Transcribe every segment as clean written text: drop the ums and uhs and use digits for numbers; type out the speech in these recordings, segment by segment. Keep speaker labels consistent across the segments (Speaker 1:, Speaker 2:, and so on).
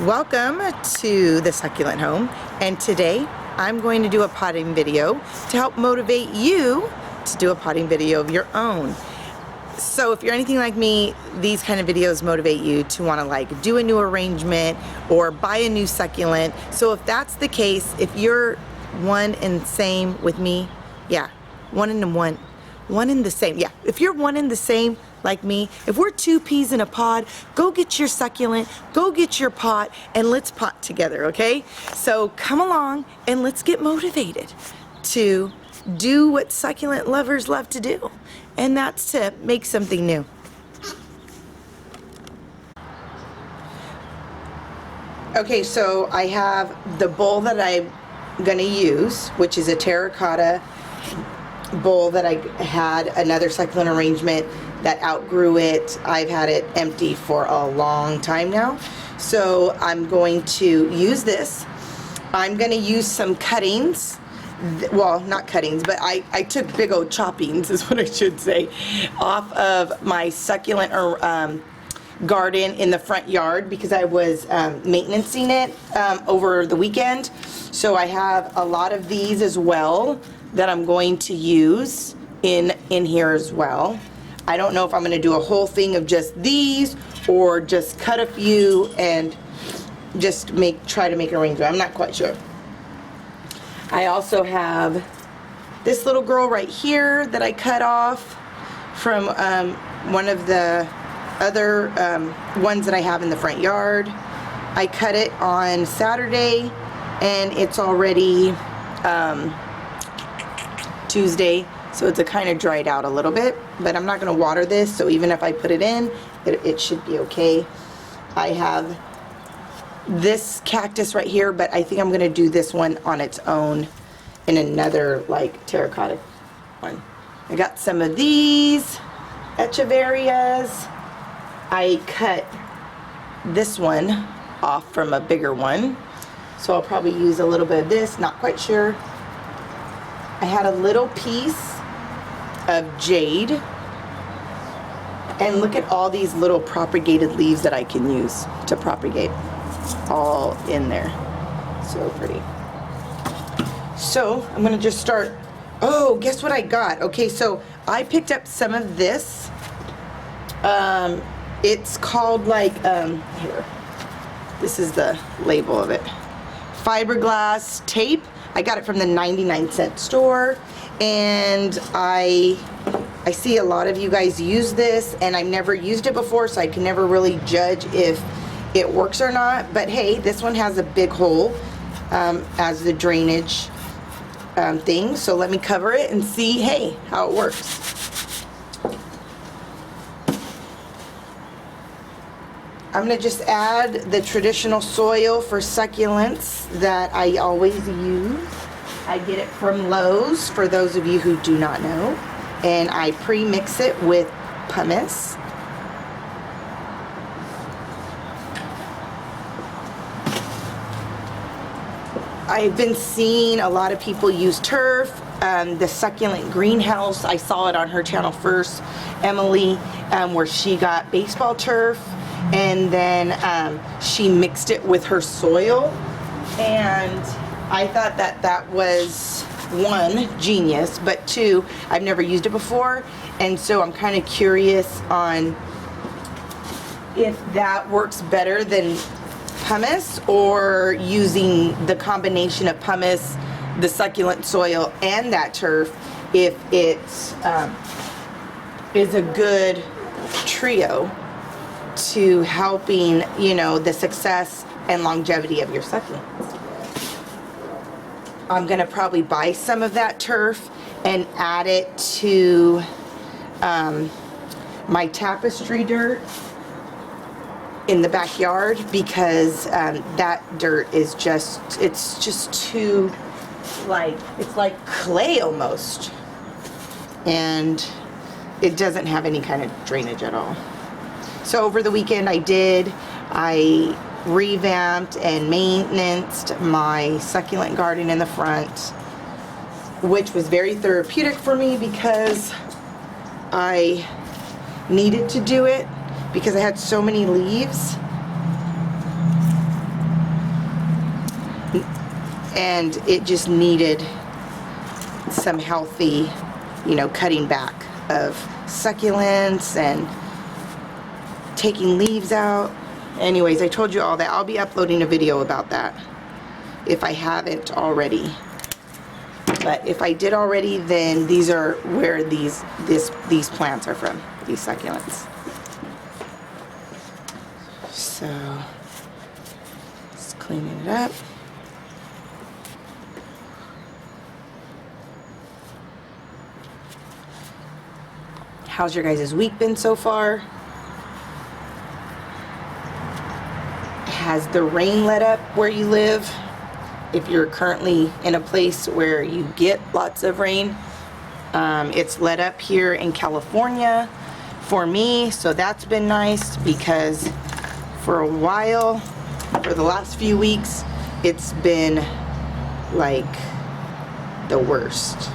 Speaker 1: Welcome to the Succulent Home, and today I'm going to do a potting video to help motivate you to do a potting video of your own. So if you're anything like me, these kind of videos motivate you to want to like do a new arrangement or buy a new succulent. So if that's the case, if you're one and the same with me, yeah, one and the same. Yeah, if you're one and the same like me, if we're two peas in a pod, go get your succulent, go get your pot, and let's pot together, okay? So come along and let's get motivated to do what succulent lovers love to do, and that's to make something new. Okay, so I have the bowl that I'm gonna use, which is a terracotta bowl that I had another succulent arrangement that outgrew it. I've had it empty for a long time now. So I'm going to use this. I'm going to use some cuttings. Well, not cuttings, but I took big old choppings, is what I should say, off of my succulent garden in the front yard because I was maintaining it over the weekend. So I have a lot of these as well that I'm going to use in here as well. I don't know if I'm going to do a whole thing of just these or just cut a few and just try to make an arrangement. I'm not quite sure. I also have this little girl right here that I cut off from one of the other ones that I have in the front yard. I cut it on Saturday and it's already Tuesday, so it's kind of dried out a little bit, but I'm not going to water this, so even if I put it in, it should be okay. I have this cactus right here, but I think I'm going to do this one on its own in another like terracotta one. I got some of these echeverias. I cut this one off from a bigger one, so I'll probably use a little bit of this, not quite sure. I had a little piece of jade, and look at all these little propagated leaves that I can use to propagate all in there. So pretty. So I'm gonna just start. Oh, guess what I got? Okay, so I picked up some of this. It's called like here, this is the label of it, fiberglass tape. I got it from the 99-cent store, and I see a lot of you guys use this, and I've never used it before, so I can never really judge if it works or not. But hey, this one has a big hole as the drainage thing, so let me cover it and see, hey, how it works. I'm going to just add the traditional soil for succulents that I always use. I get it from Lowe's, for those of you who do not know, and I pre-mix it with pumice. I've been seeing a lot of people use turf. The succulent greenhouse, I saw it on her channel first, Emily, where she got baseball turf, and then she mixed it with her soil, and I thought that was one, genius, but two, I've never used it before, and so I'm kind of curious on if that works better than pumice, or using the combination of pumice, the succulent soil, and that turf, if it is a good trio to helping, you know, the success and longevity of your succulents. I'm gonna probably buy some of that turf and add it to my tapestry dirt in the backyard, because that dirt is it's just too, like, it's like clay almost, and it doesn't have any kind of drainage at all. So over the weekend I revamped and maintained my succulent garden in the front, which was very therapeutic for me because I needed to do it because I had so many leaves. and it just needed some healthy, you know, cutting back of succulents and taking leaves out. Anyways, I told you all that. I'll be uploading a video about that if I haven't already. But if I did already, then these are where these plants are from, these succulents. So, just cleaning it up. How's your guys' week been so far? Has the rain let up where you live? If you're currently in a place where you get lots of rain, it's let up here in California for me, so that's been nice, because for a while, for the last few weeks, it's been like the worst.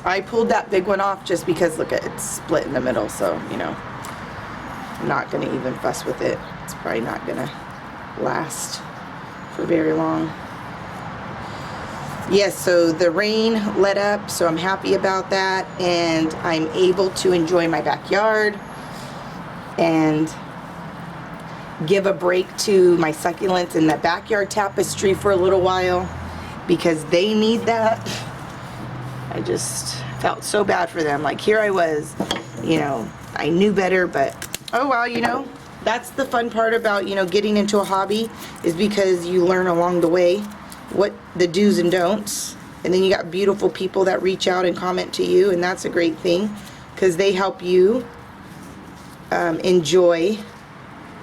Speaker 1: I pulled that big one off just because, look, it's split in the middle, so, you know, I'm not gonna even fuss with it. It's probably not gonna last for very long. Yes, so the rain let up, so I'm happy about that, and I'm able to enjoy my backyard and give a break to my succulents and that backyard tapestry for a little while, because they need that. I just felt so bad for them. Like, here I was, you know, I knew better, but oh well, you know, that's the fun part about, you know, getting into a hobby, is because you learn along the way what the do's and don'ts, and then you got beautiful people that reach out and comment to you, and that's a great thing, because they help you enjoy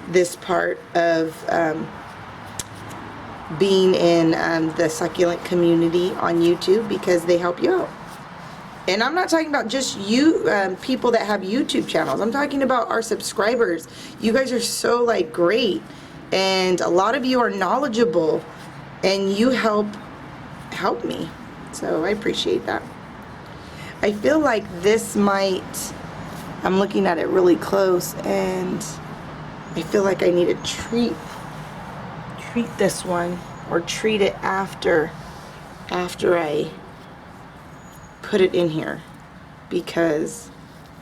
Speaker 1: this part of being in the succulent community on YouTube, because they help you out. And I'm not talking about just you, people that have YouTube channels. I'm talking about our subscribers. You guys are so, like, great, and a lot of you are knowledgeable, and you help me. So I appreciate that. I feel like this might, I'm looking at it really close, and I feel like I need to treat this one, or treat it after I put it in here, because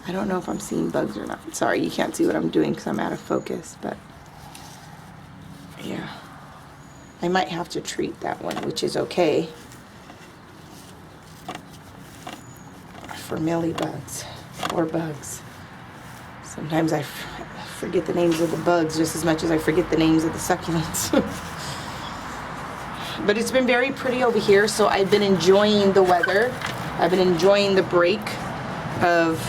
Speaker 1: I don't know if I'm seeing bugs or not. Sorry, you can't see what I'm doing because I'm out of focus, but yeah, I might have to treat that one, which is okay, for mealybugs or bugs. Sometimes I forget the names of the bugs just as much as I forget the names of the succulents. But it's been very pretty over here, so I've been enjoying the weather. I've been enjoying the break of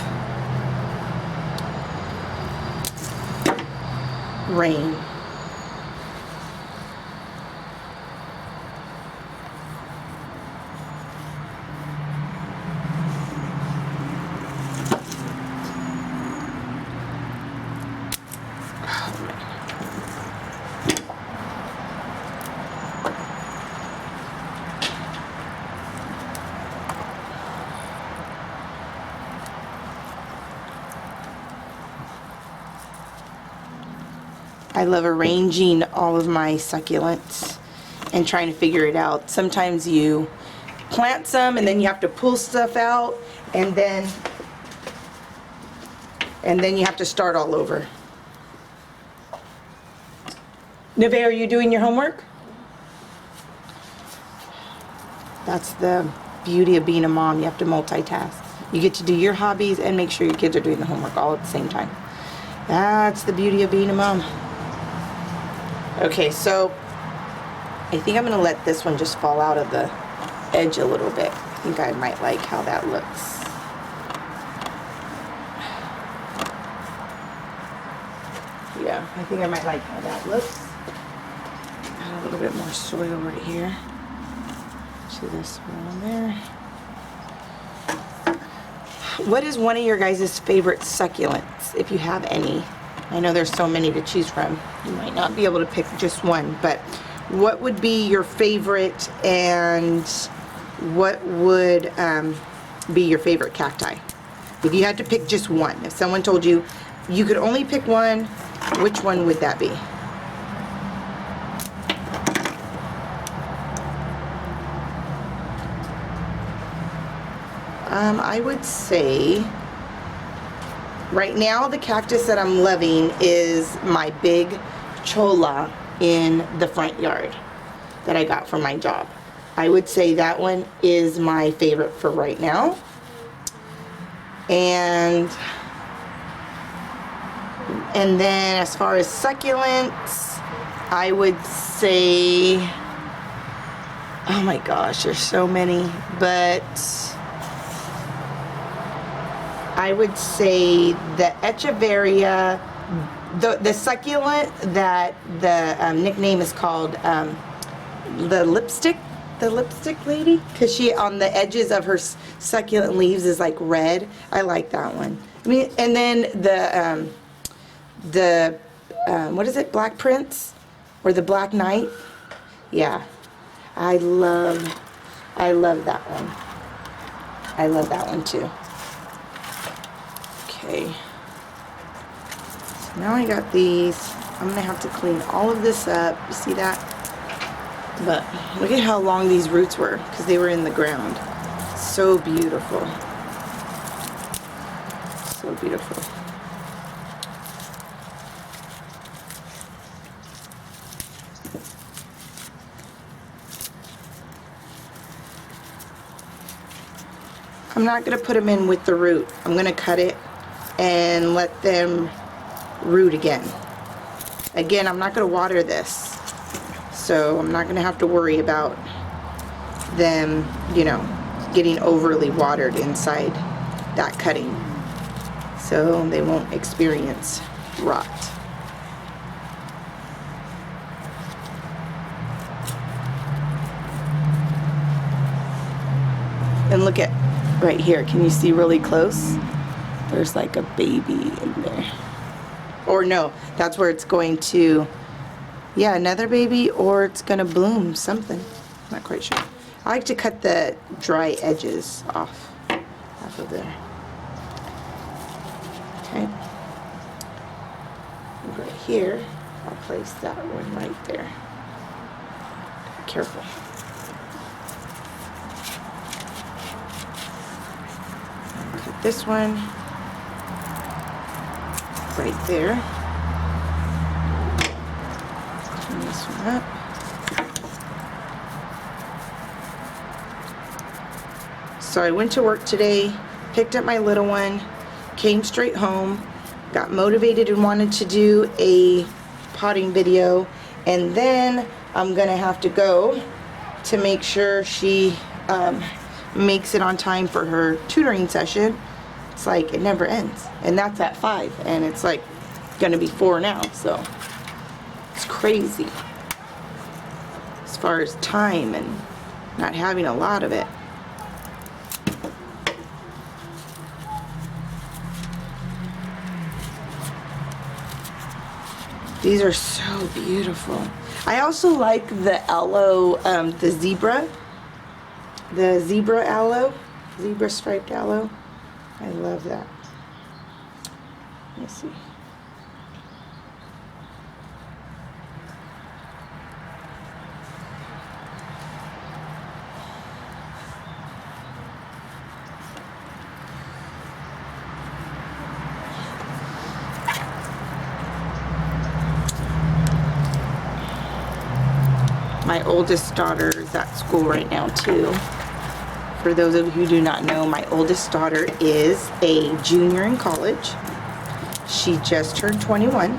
Speaker 1: rain. I love arranging all of my succulents and trying to figure it out. Sometimes you plant some and then you have to pull stuff out, and then you have to start all over. Neve, are you doing your homework? That's the beauty of being a mom. You have to multitask. You get to do your hobbies and make sure your kids are doing the homework all at the same time. That's the beauty of being a mom. Okay, so I think I'm going to let this one just fall out of the edge a little bit. I think I might like how that looks. Yeah, I think I might like how that looks. Add a little bit more soil right here to this one there. What is one of your guys' favorite succulents, if you have any? I know there's so many to choose from. You might not be able to pick just one, but what would be your favorite, and what would be your favorite cacti? If you had to pick just one, if someone told you you could only pick one, which one would that be? I would say right now the cactus that I'm loving is my big cholla in the front yard that I got from my job. I would say that one is my favorite for right now. And then as far as succulents, I would say, oh my gosh, there's so many, but I would say the Echeveria, the succulent that the nickname is called the lipstick lady, because she on the edges of her succulent leaves is like red. I like that one. I mean, and then the what is it, Black Prince or the Black Knight? Yeah, I love that one. I love that one too. Okay, so now I got these. I'm gonna have to clean all of this up. You see that? But look at how long these roots were, because they were in the ground. So beautiful. So beautiful. I'm not going to put them in with the root. I'm going to cut it and let them root again. Again, I'm not going to water this, so I'm not going to have to worry about them, you know, getting overly watered inside that cutting, so they won't experience rot. And look at right here, can you see really close? There's like a baby in there. Or no, that's where it's going to, yeah, another baby, or it's gonna bloom something. Not quite sure. I like to cut the dry edges off of there. Okay. And right here, I'll place that one right there. Careful. Cut this one right there. Clean this one up. So I went to work today, picked up my little one, came straight home, got motivated and wanted to do a potting video, and then I'm gonna have to go to make sure she makes it on time for her tutoring session. It's like it never ends, and that's at 5, and it's like gonna be 4 now, so it's crazy as far as time and not having a lot of it. These are so beautiful. I also like the aloe, the zebra aloe, zebra striped aloe. I love that. Let me see. My oldest daughter is at school right now too. For those of you who do not know, my oldest daughter is a junior in college. She just turned 21.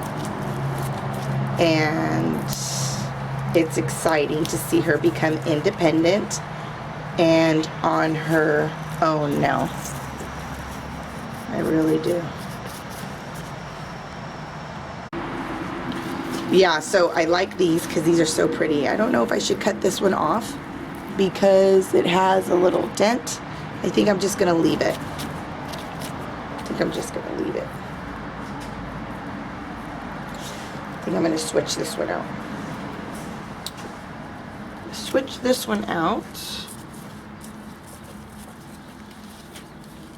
Speaker 1: And it's exciting to see her become independent and on her own now. I really do. Yeah, so I like these because these are so pretty. I don't know if I should cut this one off because it has a little dent. I think I'm just gonna leave it. I think I'm gonna switch this one out. Switch this one out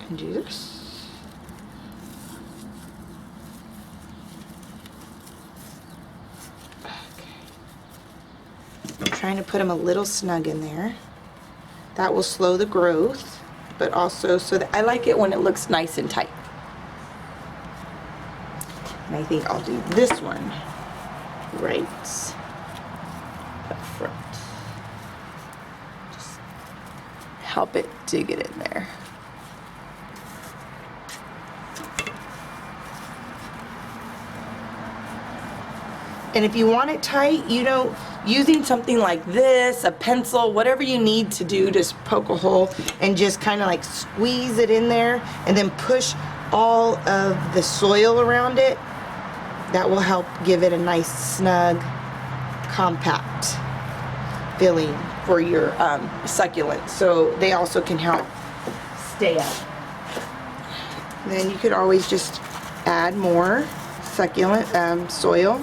Speaker 1: and do this. Trying to put them a little snug in there. That will slow the growth, but also so that I like it when it looks nice and tight. And I think I'll do this one right up front. Just help it to get in there. And if you want it tight, you know, using something like this, a pencil, whatever you need to do to poke a hole and just kind of like squeeze it in there and then push all of the soil around it, that will help give it a nice, snug, compact filling for your succulent. So they also can help stay up. Then you could always just add more succulent soil.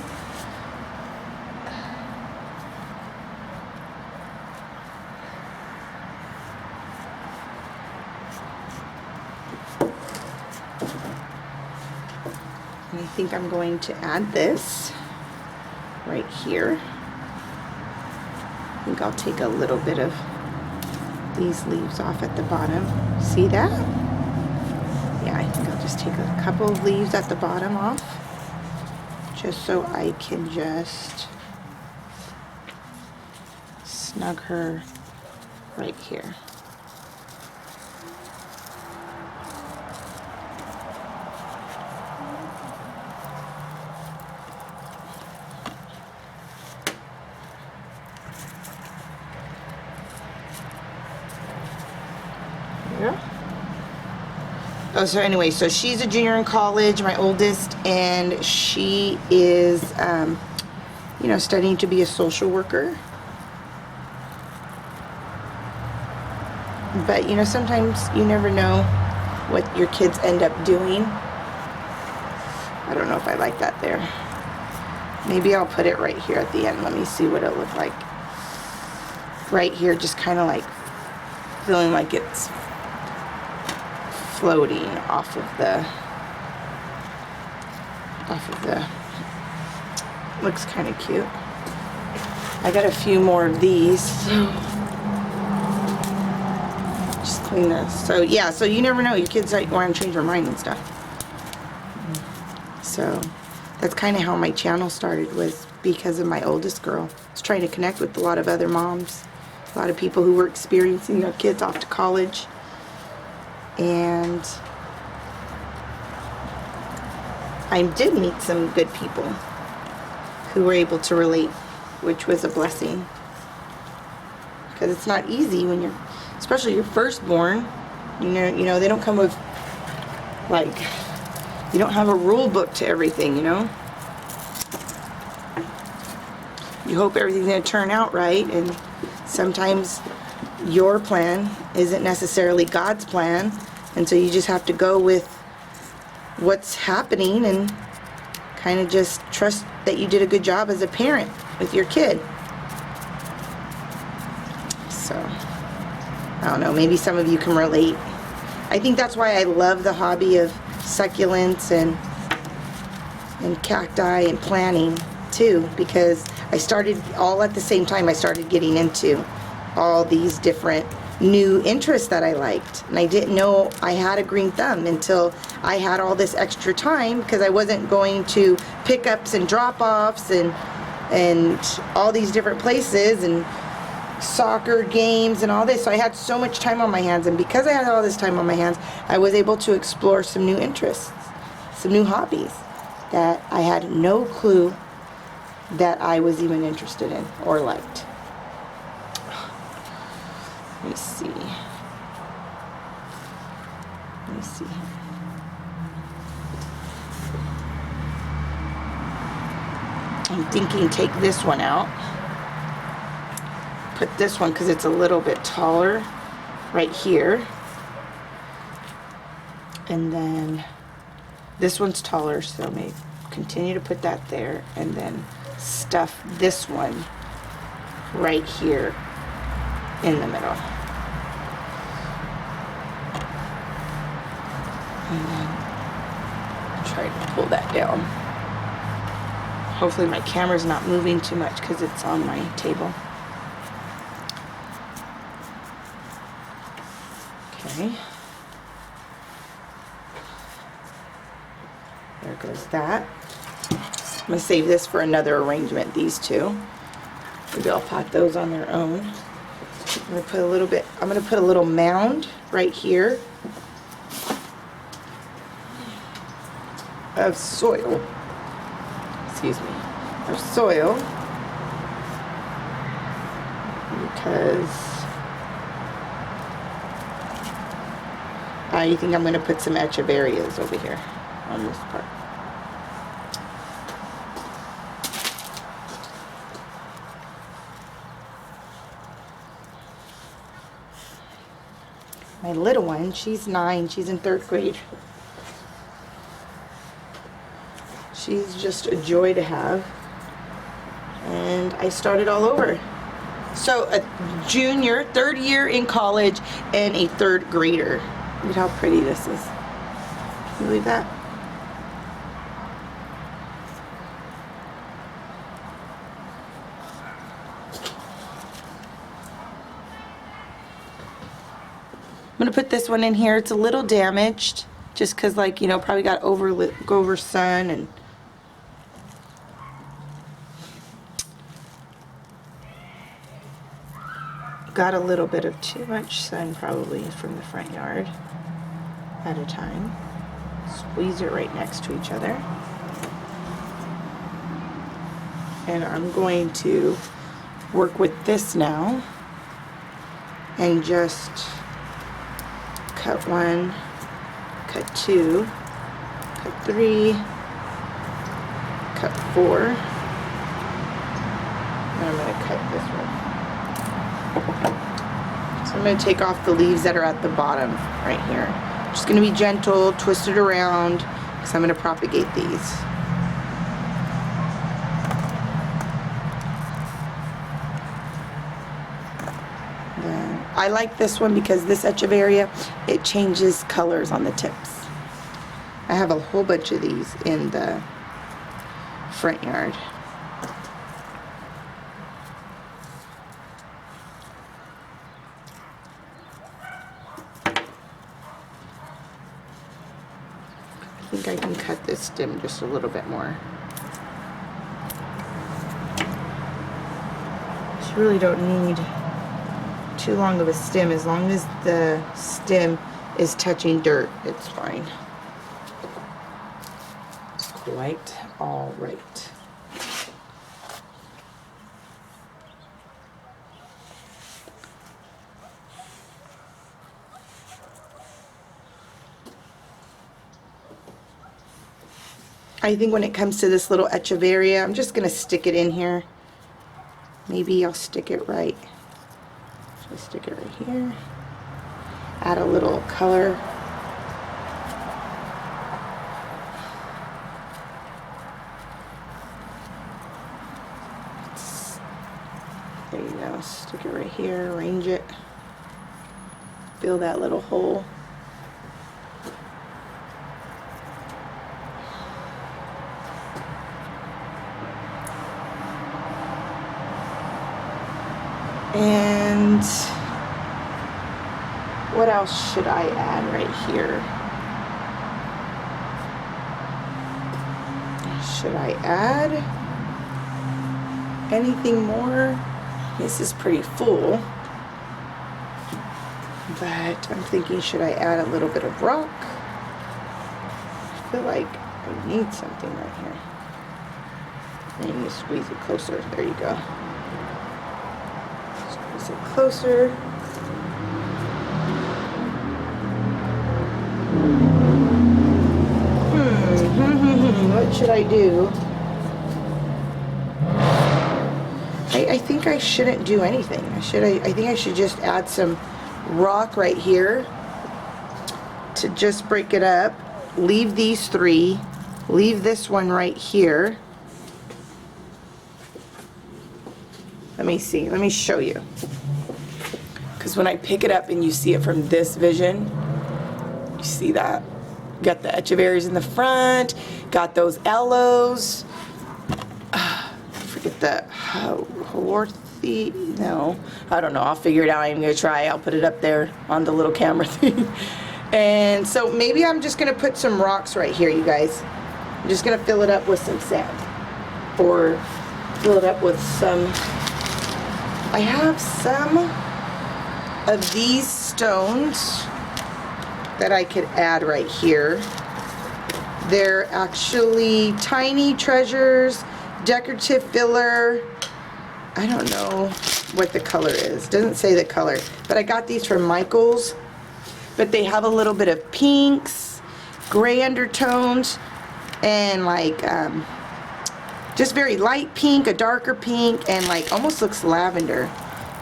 Speaker 1: And I think I'm going to add this right here. I think I'll take a little bit of these leaves off at the bottom. See that? Yeah, I think I'll just take a couple of leaves at the bottom off, just so I can just snug her right here. Oh, so anyway, so she's a junior in college, my oldest, and she is, you know, studying to be a social worker. But, you know, sometimes you never know what your kids end up doing. I don't know if I like that there. Maybe I'll put it right here at the end. Let me see what it looks like. Right here, just kind of like feeling like it's floating off of the looks kind of cute. I got a few more of these, so just clean this. So yeah, so you never know, your kids might want to change their mind and stuff. So that's kind of how my channel started, was because of my oldest girl. I was trying to connect with a lot of other moms, a lot of people who were experiencing their kids off to college. And I did meet some good people who were able to relate, which was a blessing. Because it's not easy when you're, especially your firstborn, you know, they don't come with, like, you don't have a rule book to everything, you know. You hope everything's going to turn out right, and sometimes your plan isn't necessarily God's plan, and so you just have to go with what's happening and kind of just trust that you did a good job as a parent with your kid. So I don't know, maybe some of you can relate. I think that's why I love the hobby of succulents and cacti and planting too, because I started all at the same time. I started getting into all these different new interests that I liked, and I didn't know I had a green thumb until I had all this extra time, because I wasn't going to pickups and drop-offs and all these different places and soccer games and all this. So I had so much time on my hands, and because I had all this time on my hands, I was able to explore some new interests, some new hobbies that I had no clue that I was even interested in or liked. Let me see. Let me see. I'm thinking take this one out. Put this one, because it's a little bit taller, right here. And then this one's taller, so I may continue to put that there, and then stuff this one right here in the middle. And then try to pull that down. Hopefully my camera's not moving too much because it's on my table. Okay. Okay. There goes that. I'm going to save this for another arrangement, these two. Maybe I'll pot those on their own. I'm going to put a little bit, I'm going to put a little mound right here of soil. Excuse me. Of soil. Because I think I'm going to put some echeverias over here on this part. My little one, she's 9, she's in 3rd grade. She's just a joy to have. And I started all over. So a junior, 3rd year in college, and a 3rd grader. Look at how pretty this is. Can you believe that? I'm gonna put this one in here. It's a little damaged, just cause like, you know, probably got over sun and got a little bit of too much sun probably from the front yard at a time. Squeeze it right next to each other. And I'm going to work with this now and just cut 1, cut 2, cut 3, cut 4, and I'm going to cut this one. So I'm going to take off the leaves that are at the bottom right here. Just going to be gentle, twist it around, because I'm going to propagate these. I like this one because this echeveria, it changes colors on the tips. I have a whole bunch of these in the front yard. I think I can cut this stem just a little bit more. Just really don't need too long of a stem. As long as the stem is touching dirt, it's fine. It's quite all right. I think when it comes to this little echeveria, I'm just gonna stick it in here. Maybe I'll stick it right. Just stick it right here. Add a little color. There you go. Stick it right here. Arrange it. Fill that little hole. And what else should I add right here? Should I add anything more? This is pretty full, but I'm thinking, should I add a little bit of rock? I feel like I need something right here. And you squeeze it closer. There you go. Squeeze it closer. What should I do? I think I shouldn't do anything. I think I should just add some rock right here to just break it up. Leave these 3. Leave this one right here. Let me see. Let me show you. Because when I pick it up and you see it from this vision, you see that? Got the echeverias in the front, got those aloes. Forget the feet. No, I don't know. I'll figure it out. I'm going to try. I'll put it up there on the little camera thing. And so maybe I'm just going to put some rocks right here, you guys. I'm just going to fill it up with some sand. Or fill it up with some... I have some of these stones that I could add right here. They're actually tiny treasures, decorative filler. I don't know what the color is. Doesn't say the color. But I got these from Michael's. But they have a little bit of pinks, gray undertones, and like just very light pink, a darker pink, and like almost looks lavender.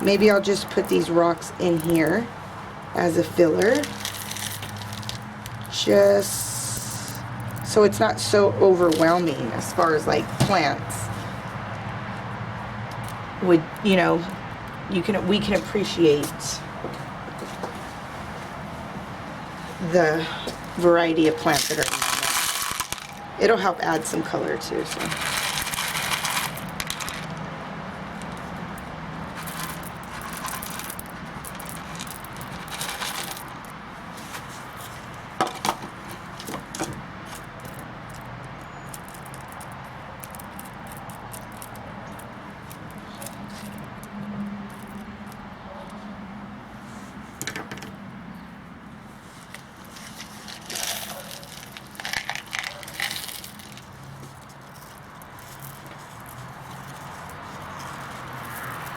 Speaker 1: Maybe I'll just put these rocks in here as a filler. Just so it's not so overwhelming as far as like plants. Would, you know, we can appreciate the variety of plants that are in there. It'll help add some color too. So.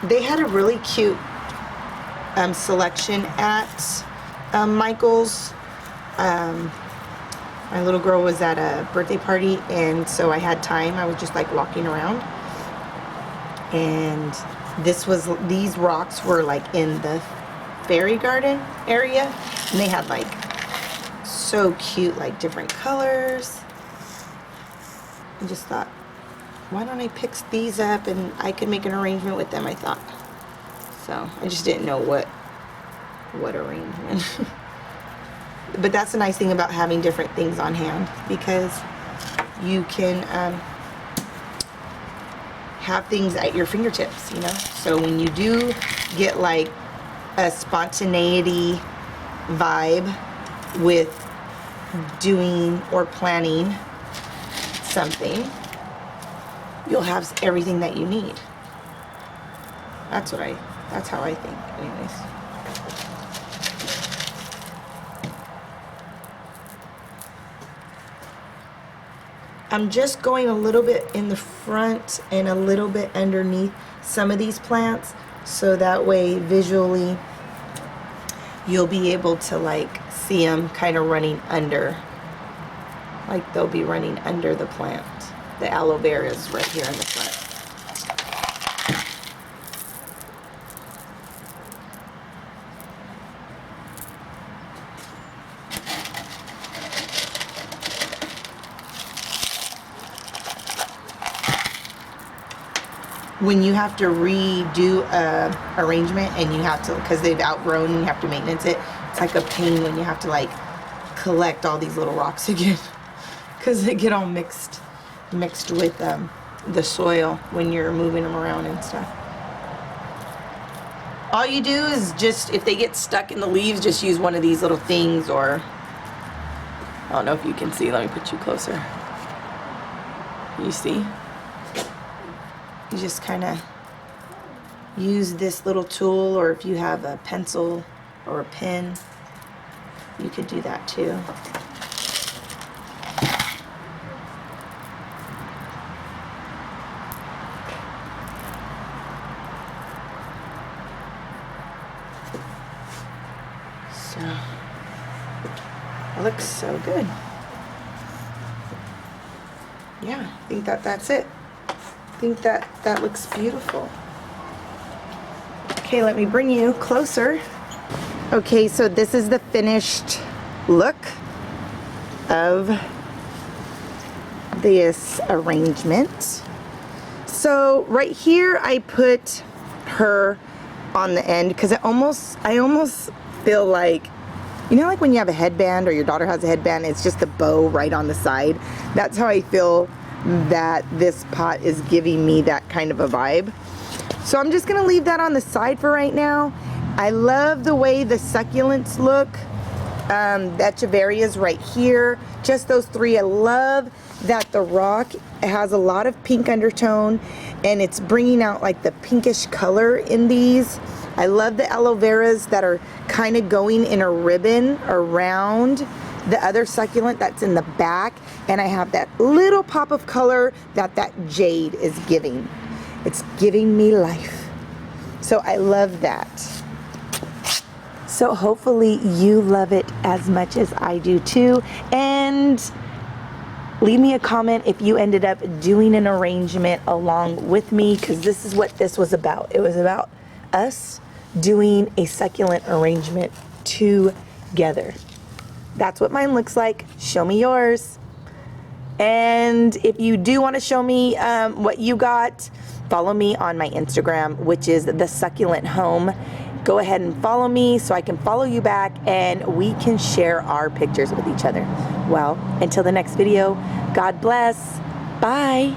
Speaker 1: They had a really cute selection at Michael's. My little girl was at a birthday party, and so I had time. I was just like walking around, and these rocks were like in the fairy garden area, and they had like so cute, like different colors. I just thought, why don't I pick these up and I could make an arrangement with them, I thought. So I just didn't know what arrangement. But that's the nice thing about having different things on hand, because you can have things at your fingertips, you know. So when you do get like a spontaneity vibe with doing or planning something, you'll have everything that you need. That's how I think, anyways. I'm just going a little bit in the front and a little bit underneath some of these plants, so that way visually you'll be able to like see them kind of running under, like they'll be running under the plant. The aloe vera is right here in the front. When you have to redo a arrangement and you have to, because they've outgrown and you have to maintenance it, it's like a pain when you have to like collect all these little rocks again, because they get all mixed with the soil when you're moving them around and stuff. All you do is just, if they get stuck in the leaves, just use one of these little things, or I don't know if you can see, let me put you closer. You see? You just kind of use this little tool, or if you have a pencil or a pen, you could do that too. So, it looks so good. Yeah, I think that's it. I think that looks beautiful. Okay, let me bring you closer. Okay, so this is the finished look of this arrangement. So right here I put her on the end because I almost feel like, you know, like when you have a headband or your daughter has a headband, it's just the bow right on the side. That's how I feel that this pot is giving me, that kind of a vibe. So I'm just gonna leave that on the side for right now. I love the way the succulents look. That Echeveria's right here. Just those three. I love that the rock has a lot of pink undertone and it's bringing out like the pinkish color in these. I love the aloe veras that are kind of going in a ribbon around the other succulent that's in the back, and I have that little pop of color that jade is giving. It's giving me life. So I love that. So hopefully you love it as much as I do too. And leave me a comment if you ended up doing an arrangement along with me, because this is what this was about. It was about us doing a succulent arrangement together. That's what mine looks like. Show me yours. And if you do want to show me what you got, follow me on my Instagram, which is thesucculenthome. Go ahead and follow me so I can follow you back and we can share our pictures with each other. Well, until the next video, God bless. Bye.